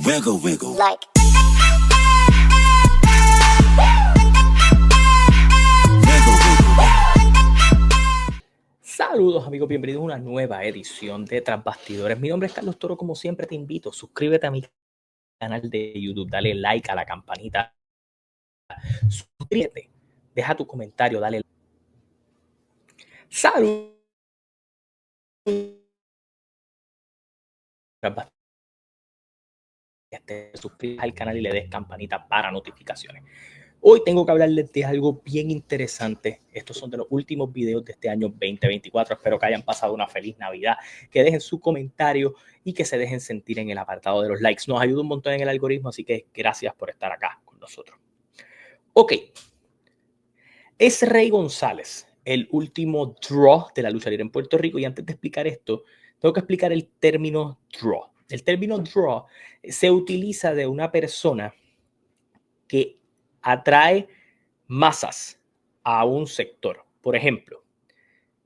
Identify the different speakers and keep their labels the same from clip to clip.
Speaker 1: Wiggle, wiggle.
Speaker 2: Like.
Speaker 1: Wiggle, wiggle.
Speaker 3: Saludos amigos, bienvenidos a una nueva edición de Tras Bastidores. Mi nombre es Carlos Toro, como siempre te invito, suscríbete a mi canal de YouTube, dale like a la campanita, suscríbete, deja tu comentario, dale saludos. Te suscribas al canal y le des campanita para notificaciones. Hoy tengo que hablarles de algo bien interesante. Estos son de los últimos videos de este año 2024. Espero que hayan pasado una feliz Navidad, que dejen su comentario y que se dejen sentir en el apartado de los likes. Nos ayuda un montón en el algoritmo, así que gracias por estar acá con nosotros. Ok, es Rey González el último draw de la lucha libre en Puerto Rico, y antes de explicar esto, tengo que explicar el término draw. El término draw se utiliza de una persona que atrae masas a un sector. Por ejemplo,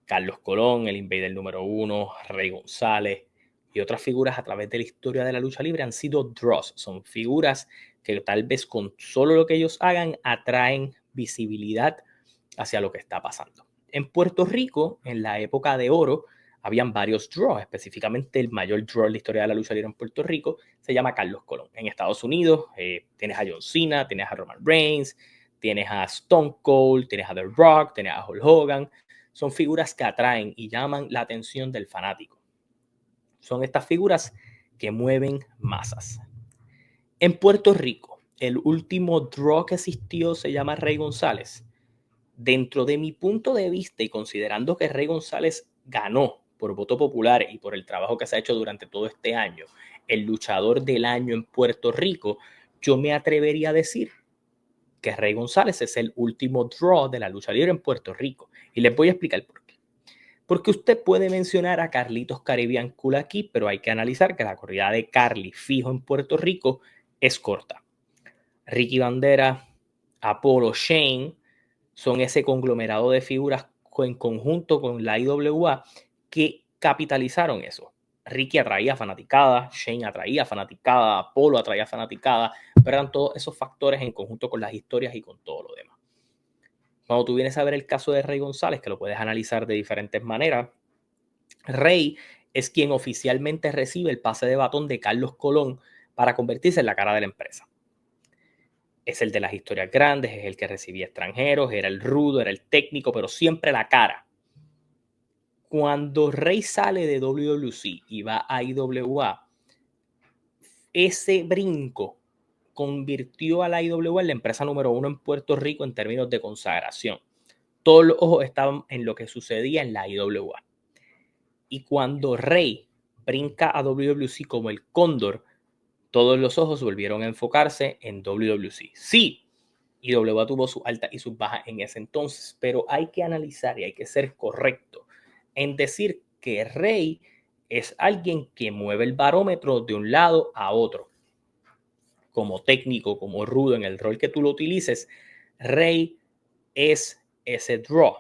Speaker 3: Carlos Colón, el Invader número 1, Rey González y otras figuras a través de la historia de la lucha libre han sido draws. Son figuras que tal vez con solo lo que ellos hagan atraen visibilidad hacia lo que está pasando. En Puerto Rico, en la época de oro, habían varios draws. Específicamente el mayor draw en la historia de la lucha libre en Puerto Rico se llama Carlos Colón. En Estados Unidos tienes a John Cena, tienes a Roman Reigns, tienes a Stone Cold, tienes a The Rock, tienes a Hulk Hogan. Son figuras que atraen y llaman la atención del fanático. Son estas figuras que mueven masas. En Puerto Rico, el último draw que existió se llama Rey González. Dentro de mi punto de vista, y considerando que Rey González ganó por voto popular y por el trabajo que se ha hecho durante todo este año, el luchador del año en Puerto Rico, yo me atrevería a decir que Rey González es el último draw de la lucha libre en Puerto Rico. Y les voy a explicar por qué. Porque usted puede mencionar a Carlitos Caribbean Cool aquí, pero hay que analizar que la corrida de Carly fijo en Puerto Rico es corta. Ricky Bandera, Apollo, Shane son ese conglomerado de figuras en conjunto con la IWA que capitalizaron eso. Ricky atraía fanaticada, Shane atraía fanaticada, Apollo atraía fanaticada, pero eran todos esos factores en conjunto con las historias y con todo lo demás. Cuando tú vienes a ver el caso de Rey González, que lo puedes analizar de diferentes maneras, Rey es quien oficialmente recibe el pase de batón de Carlos Colón para convertirse en la cara de la empresa. Es el de las historias grandes, es el que recibía extranjeros, era el rudo, era el técnico, pero siempre la cara. Cuando Rey sale de WWC y va a IWA, ese brinco convirtió a la IWA en la empresa número 1 en Puerto Rico en términos de consagración. Todos los ojos estaban en lo que sucedía en la IWA. Y cuando Rey brinca a WWC como el cóndor, todos los ojos volvieron a enfocarse en WWC. Sí, IWA tuvo sus altas y sus bajas en ese entonces, pero hay que analizar y hay que ser correcto en decir que Rey es alguien que mueve el barómetro de un lado a otro. Como técnico, como rudo, en el rol que tú lo utilices, Rey es ese draw.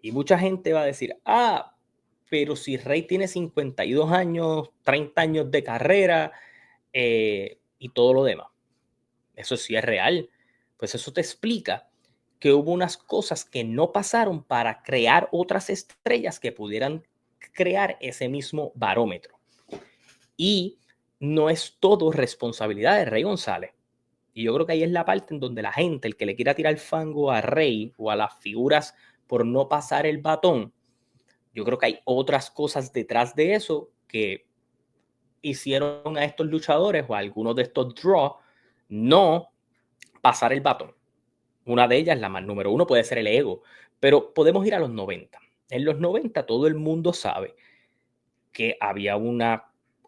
Speaker 3: Y mucha gente va a decir, pero si Rey tiene 52 años, 30 años de carrera y todo lo demás. Eso sí es real. Pues eso te explica que hubo unas cosas que no pasaron para crear otras estrellas que pudieran crear ese mismo barómetro. Y no es todo responsabilidad de Rey González. Y yo creo que ahí es la parte en donde la gente, el que le quiera tirar fango a Rey o a las figuras por no pasar el batón, yo creo que hay otras cosas detrás de eso que hicieron a estos luchadores o a algunos de estos draw no pasar el batón. Una de ellas, la más número 1, puede ser el ego, pero podemos ir a los 90. En los 90 todo el mundo sabe que había un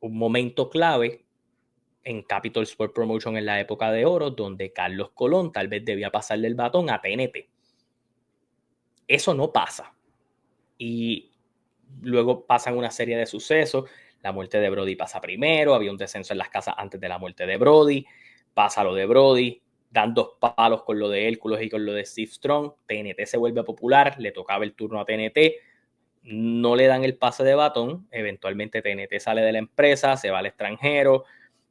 Speaker 3: momento clave en Capital Sport Promotion en la época de oro, donde Carlos Colón tal vez debía pasarle el batón a TNT. Eso no pasa. Y luego pasan una serie de sucesos. La muerte de Brody pasa primero, había un descenso en las casas antes de la muerte de Brody, pasa lo de Brody, dan 2 palos con lo de Hércules y con lo de Steve Strong, TNT se vuelve popular, le tocaba el turno a TNT, no le dan el pase de batón, eventualmente TNT sale de la empresa, se va al extranjero,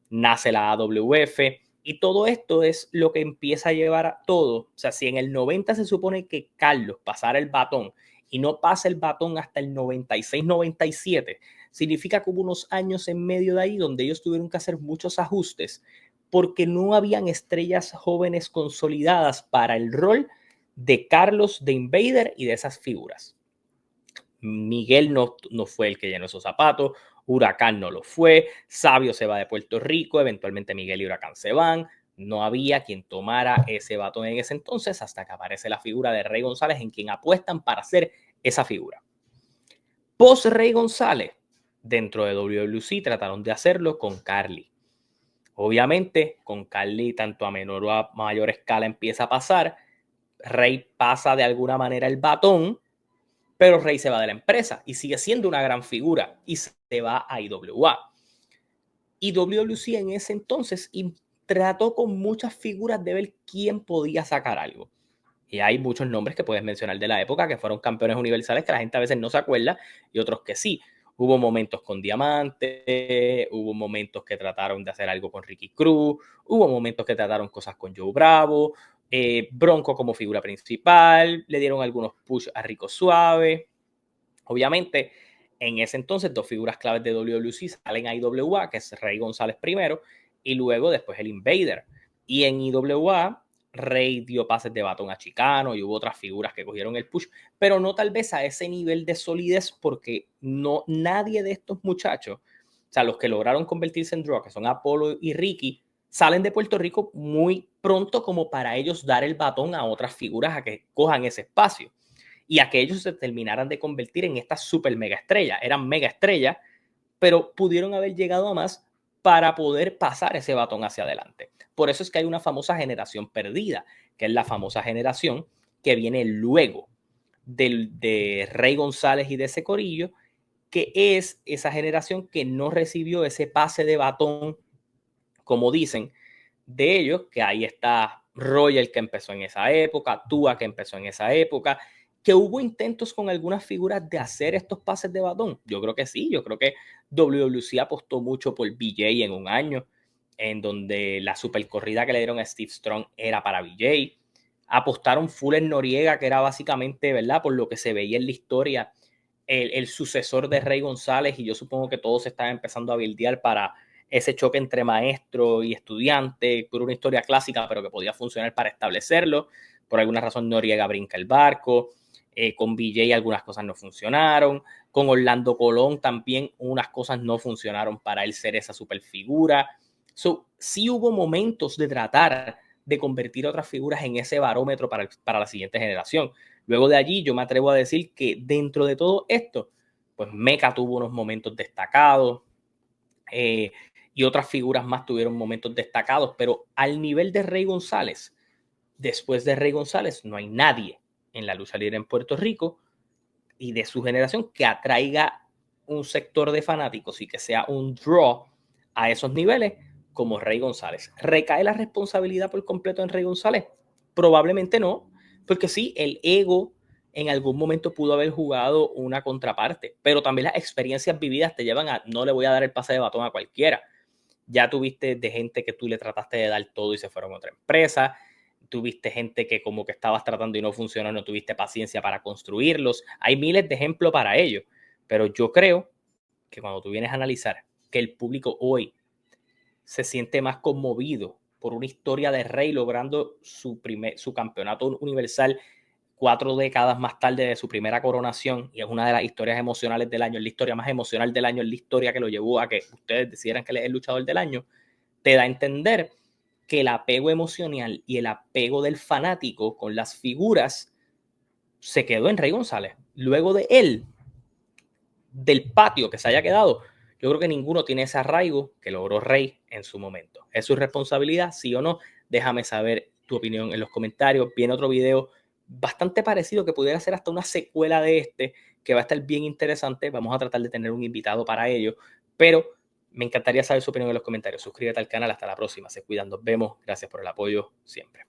Speaker 3: nace la AWF y todo esto es lo que empieza a llevar a todo. O sea, si en el 90 se supone que Carlos pasara el batón y no pasa el batón hasta el 96-97, significa que hubo unos años en medio de ahí donde ellos tuvieron que hacer muchos ajustes porque no habían estrellas jóvenes consolidadas para el rol de Carlos, de Invader y de esas figuras. Miguel no fue el que llenó esos zapatos, Huracán no lo fue, Sabio se va de Puerto Rico, eventualmente Miguel y Huracán se van, no había quien tomara ese batón en ese entonces hasta que aparece la figura de Rey González en quien apuestan para hacer esa figura. Post Rey González, dentro de WWC trataron de hacerlo con Carly. Obviamente, con Carly, tanto a menor o a mayor escala empieza a pasar, Rey pasa de alguna manera el batón, pero Rey se va de la empresa y sigue siendo una gran figura y se va a IWA. Y WWC en ese entonces trató con muchas figuras de ver quién podía sacar algo. Y hay muchos nombres que puedes mencionar de la época que fueron campeones universales que la gente a veces no se acuerda y otros que sí. Hubo momentos con Diamante, hubo momentos que trataron de hacer algo con Ricky Cruz, hubo momentos que trataron cosas con Joe Bravo, Bronco como figura principal, le dieron algunos push a Rico Suave. Obviamente, en ese entonces, dos figuras claves de WWC salen a IWA, que es Rey González primero, y luego después el Invader. Y en IWA, Rey dio pases de batón a Chicano y hubo otras figuras que cogieron el push, pero no tal vez a ese nivel de solidez porque nadie de estos muchachos, o sea, los que lograron convertirse en Draw, que son Apolo y Ricky, salen de Puerto Rico muy pronto como para ellos dar el batón a otras figuras a que cojan ese espacio y a que ellos se terminaran de convertir en estas super mega estrellas. Eran mega estrellas, pero pudieron haber llegado a más para poder pasar ese batón hacia adelante. Por eso es que hay una famosa generación perdida, que es la famosa generación que viene luego de Rey González y de ese corillo, que es esa generación que no recibió ese pase de batón, como dicen, de ellos, que ahí está Royal que empezó en esa época, Tua que empezó en esa época, que hubo intentos con algunas figuras de hacer estos pases de batón. Yo creo que sí, yo creo que WWC apostó mucho por BJ en un año, en donde la super corrida que le dieron a Steve Strong era para BJ. Apostaron full en Noriega, que era básicamente, ¿verdad? Por lo que se veía en la historia, el sucesor de Rey González, y yo supongo que todos estaban empezando a buildear para ese choque entre maestro y estudiante, por una historia clásica, pero que podía funcionar para establecerlo. Por alguna razón Noriega brinca el barco, con BJ algunas cosas no funcionaron, con Orlando Colón también unas cosas no funcionaron para él ser esa superfigura. Sí hubo momentos de tratar de convertir a otras figuras en ese barómetro para la siguiente generación. Luego de allí yo me atrevo a decir que dentro de todo esto, pues Mecha tuvo unos momentos destacados, y otras figuras más tuvieron momentos destacados, pero al nivel de Rey González, después de Rey González, no hay nadie en la lucha libre en Puerto Rico y de su generación que atraiga un sector de fanáticos y que sea un draw a esos niveles como Rey González. ¿Recae la responsabilidad por completo en Rey González? Probablemente no, porque sí, el ego en algún momento pudo haber jugado una contraparte, pero también las experiencias vividas te llevan a no le voy a dar el pase de batón a cualquiera. Ya tuviste de gente que tú le trataste de dar todo y se fueron a otra empresa. Tuviste gente que como que estabas tratando y no funcionó, no tuviste paciencia para construirlos. Hay miles de ejemplos para ello. Pero yo creo que cuando tú vienes a analizar que el público hoy se siente más conmovido por una historia de Rey logrando su campeonato universal 4 décadas más tarde de su primera coronación, y es una de las historias emocionales del año, es la historia más emocional del año, es la historia que lo llevó a que ustedes decidieran que él es el luchador del año, te da a entender que el apego emocional y el apego del fanático con las figuras se quedó en Rey González. Luego de él, del patio que se haya quedado, yo creo que ninguno tiene ese arraigo que logró Rey en su momento. ¿Es su responsabilidad, sí o no? Déjame saber tu opinión en los comentarios. Viene otro video bastante parecido que pudiera ser hasta una secuela de este, que va a estar bien interesante. Vamos a tratar de tener un invitado para ello, pero me encantaría saber su opinión en los comentarios. Suscríbete al canal. Hasta la próxima. Se cuidan. Nos vemos. Gracias por el apoyo siempre.